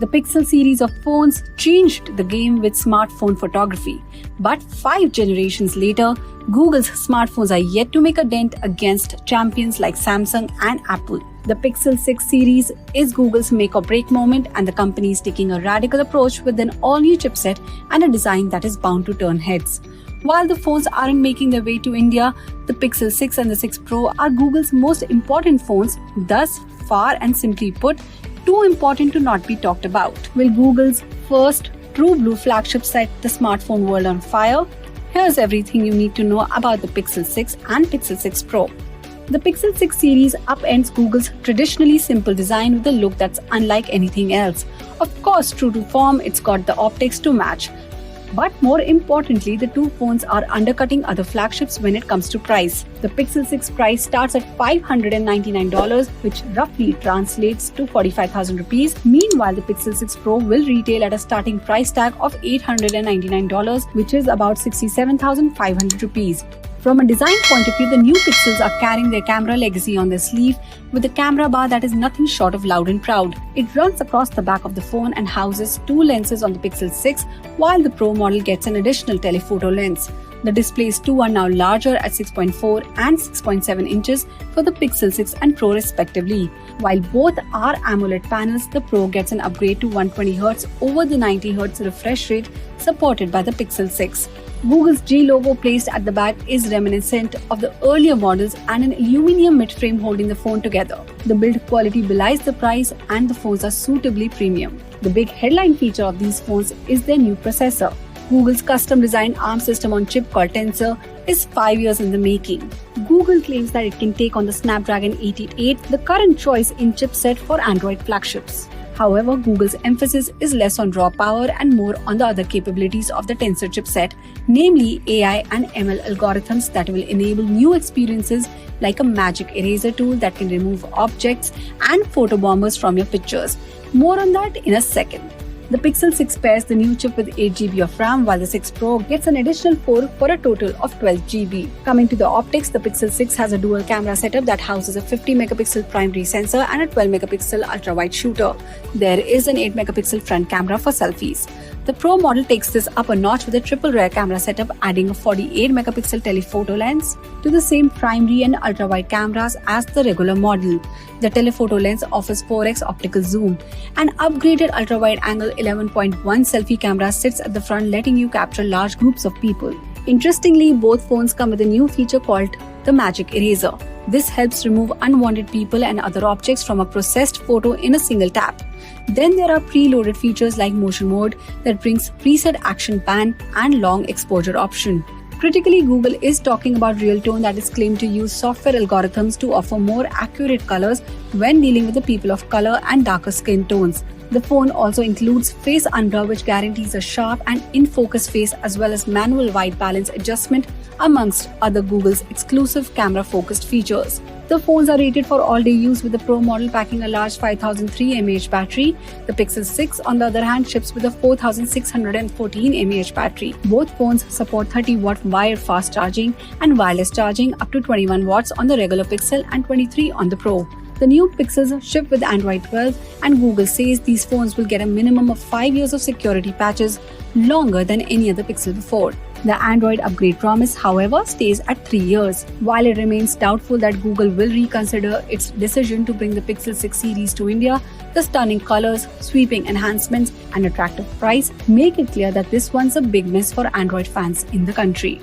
The Pixel series of phones changed the game with smartphone photography. But 5 generations later, Google's smartphones are yet to make a dent against champions like Samsung and Apple. The Pixel 6 series is Google's make or break moment, and the company is taking a radical approach with an all-new chipset and a design that is bound to turn heads. While the phones aren't making their way to India, the Pixel 6 and the 6 Pro are Google's most important phones, thus far, and simply put, too important to not be talked about. Will Google's first true blue flagship set the smartphone world on fire? Here's everything you need to know about the Pixel 6 and Pixel 6 Pro. The Pixel 6 series upends Google's traditionally simple design with a look that's unlike anything else. Of course, true to form, it's got the optics to match. But more importantly, the two phones are undercutting other flagships when it comes to price. The Pixel 6 price starts at $599, which roughly translates to 45,000 rupees. Meanwhile, the Pixel 6 Pro will retail at a starting price tag of $899, which is about 67,500 rupees. From a design point of view, the new Pixels are carrying their camera legacy on their sleeve with a camera bar that is nothing short of loud and proud. It runs across the back of the phone and houses 2 lenses on the Pixel 6, while the Pro model gets an additional telephoto lens. The displays too are now larger at 6.4 and 6.7 inches for the Pixel 6 and Pro respectively. While both are AMOLED panels, the Pro gets an upgrade to 120Hz over the 90Hz refresh rate supported by the Pixel 6. Google's G logo placed at the back is reminiscent of the earlier models and an aluminum mid-frame holding the phone together. The build quality belies the price and the phones are suitably premium. The big headline feature of these phones is their new processor. Google's custom-designed ARM system on chip called Tensor is 5 years in the making. Google claims that it can take on the Snapdragon 888, the current choice in chipset for Android flagships. However, Google's emphasis is less on raw power and more on the other capabilities of the Tensor chipset, namely AI and ML algorithms that will enable new experiences like a magic eraser tool that can remove objects and photobombers from your pictures. More on that in a second. The Pixel 6 pairs the new chip with 8GB of RAM, while the 6 Pro gets an additional 4 for a total of 12GB. Coming to the optics, the Pixel 6 has a dual camera setup that houses a 50MP primary sensor and a 12MP ultra-wide shooter. There is an 8MP front camera for selfies. The Pro model takes this up a notch with a triple rear camera setup, adding a 48MP telephoto lens to the same primary and ultra-wide cameras as the regular model. The telephoto lens offers 4x optical zoom. An upgraded ultra-wide angle 11.1 selfie camera sits at the front, letting you capture large groups of people. Interestingly, both phones come with a new feature called the Magic Eraser. This helps remove unwanted people and other objects from a processed photo in a single tap. Then there are preloaded features like motion mode that brings preset action pan and long exposure option. Critically, Google is talking about Realtone that is claimed to use software algorithms to offer more accurate colors when dealing with the people of color and darker skin tones. The phone also includes Face Unblur, which guarantees a sharp and in-focus face, as well as manual white balance adjustment, amongst other Google's exclusive camera-focused features. The phones are rated for all-day use, with the Pro model packing a large 5003 mAh battery. The Pixel 6, on the other hand, ships with a 4614 mAh battery. Both phones support 30-watt wired fast charging and wireless charging up to 21 watts on the regular Pixel and 23 on the Pro. The new Pixels ship with Android 12, and Google says these phones will get a minimum of 5 years of security patches, longer than any other Pixel before. The Android upgrade promise, however, stays at 3 years. While it remains doubtful that Google will reconsider its decision to bring the Pixel 6 series to India, the stunning colors, sweeping enhancements, and attractive price make it clear that this one's a big miss for Android fans in the country.